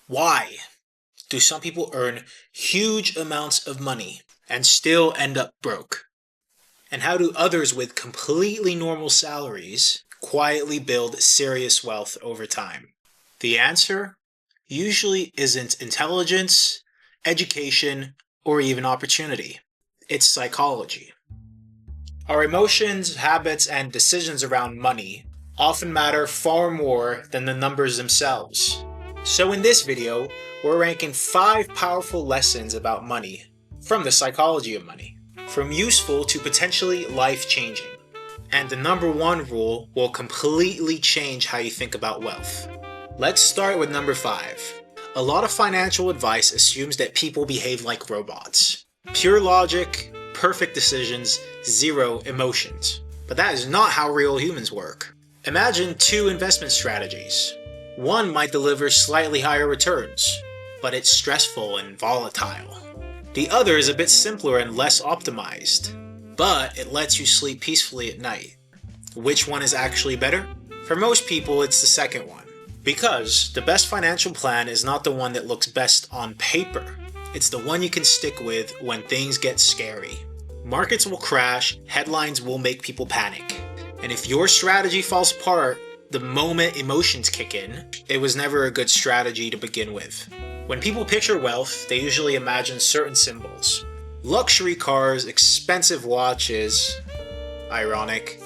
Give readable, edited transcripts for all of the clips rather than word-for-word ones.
Why do some people earn huge amounts of money and still end up broke? And how do others with completely normal salaries quietly build serious wealth over time? The answer usually isn't intelligence, education, or even opportunity. It's psychology. Our emotions, habits, and decisions around money often matter far more than the numbers themselves. So in this video, we're ranking 5 powerful lessons about money from the psychology of money, from useful to potentially life-changing. And the number 1 rule will completely change how you think about wealth. Let's start with number 5. A lot of financial advice assumes that people behave like robots. Pure logic, perfect decisions, zero emotions. But that is not how real humans work. Imagine 2 investment strategies. One might deliver slightly higher returns, but it's stressful and volatile. The other is a bit simpler and less optimized, but it lets you sleep peacefully at night. Which one is actually better? For most people, it's the second one. Because the best financial plan is not the one that looks best on paper. It's the one you can stick with when things get scary. Markets will crash, headlines will make people panic. And if your strategy falls apart the moment emotions kick in, it was never a good strategy to begin with. When people picture wealth, they usually imagine certain symbols. Luxury cars, expensive watches, ironic,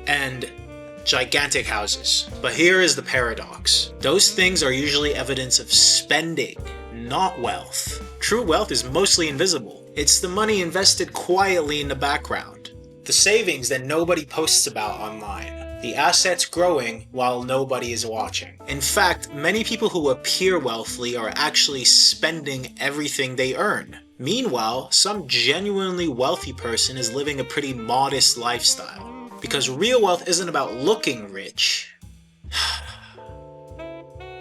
and gigantic houses. But here is the paradox. Those things are usually evidence of spending, not wealth. True wealth is mostly invisible. It's the money invested quietly in the background. The savings that nobody posts about online. The assets growing while nobody is watching. In fact, many people who appear wealthy are actually spending everything they earn. Meanwhile, some genuinely wealthy person is living a pretty modest lifestyle. Because real wealth isn't about looking rich.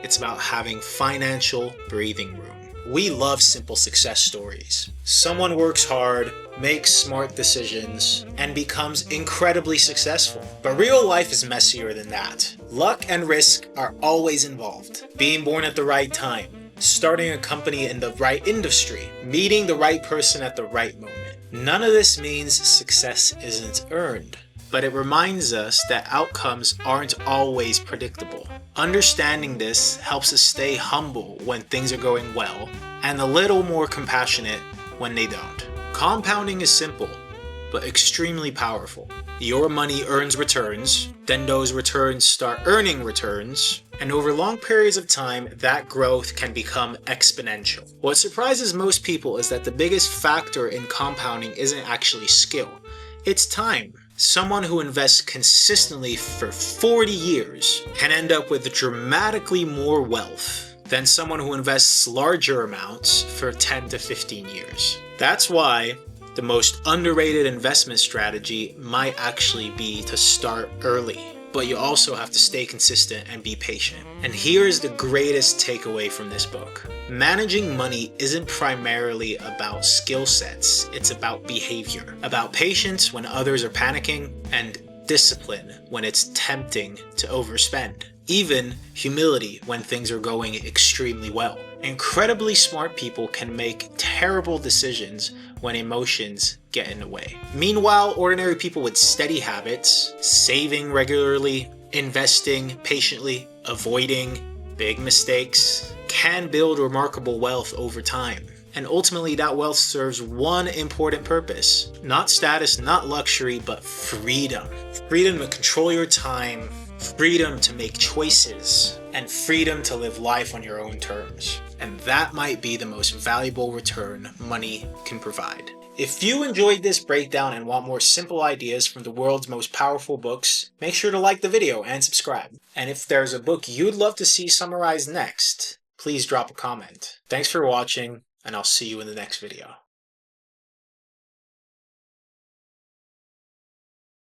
It's about having financial breathing room. We love simple success stories. Someone works hard, makes smart decisions, and becomes incredibly successful. But real life is messier than that. Luck and risk are always involved. Being born at the right time, starting a company in the right industry, meeting the right person at the right moment. None of this means success isn't earned. But it reminds us that outcomes aren't always predictable. Understanding this helps us stay humble when things are going well, and a little more compassionate when they don't. Compounding is simple, but extremely powerful. Your money earns returns, then those returns start earning returns, and over long periods of time, that growth can become exponential. What surprises most people is that the biggest factor in compounding isn't actually skill, it's time. Someone who invests consistently for 40 years can end up with dramatically more wealth than someone who invests larger amounts for 10 to 15 years. That's why the most underrated investment strategy might actually be to start early. But you also have to stay consistent and be patient. And here's the greatest takeaway from this book. Managing money isn't primarily about skill sets, it's about behavior. About patience when others are panicking, and discipline when it's tempting to overspend. Even humility when things are going extremely well. Incredibly smart people can make terrible decisions when emotions get in the way. Meanwhile, ordinary people with steady habits, saving regularly, investing patiently, avoiding big mistakes, can build remarkable wealth over time. And ultimately, that wealth serves one important purpose. Not status, not luxury, but freedom. Freedom to control your time, freedom to make choices, and freedom to live life on your own terms. And that might be the most valuable return money can provide. If you enjoyed this breakdown and want more simple ideas from the world's most powerful books, make sure to like the video and subscribe. And if there's a book you'd love to see summarized next, please drop a comment. Thanks for watching, and I'll see you in the next video.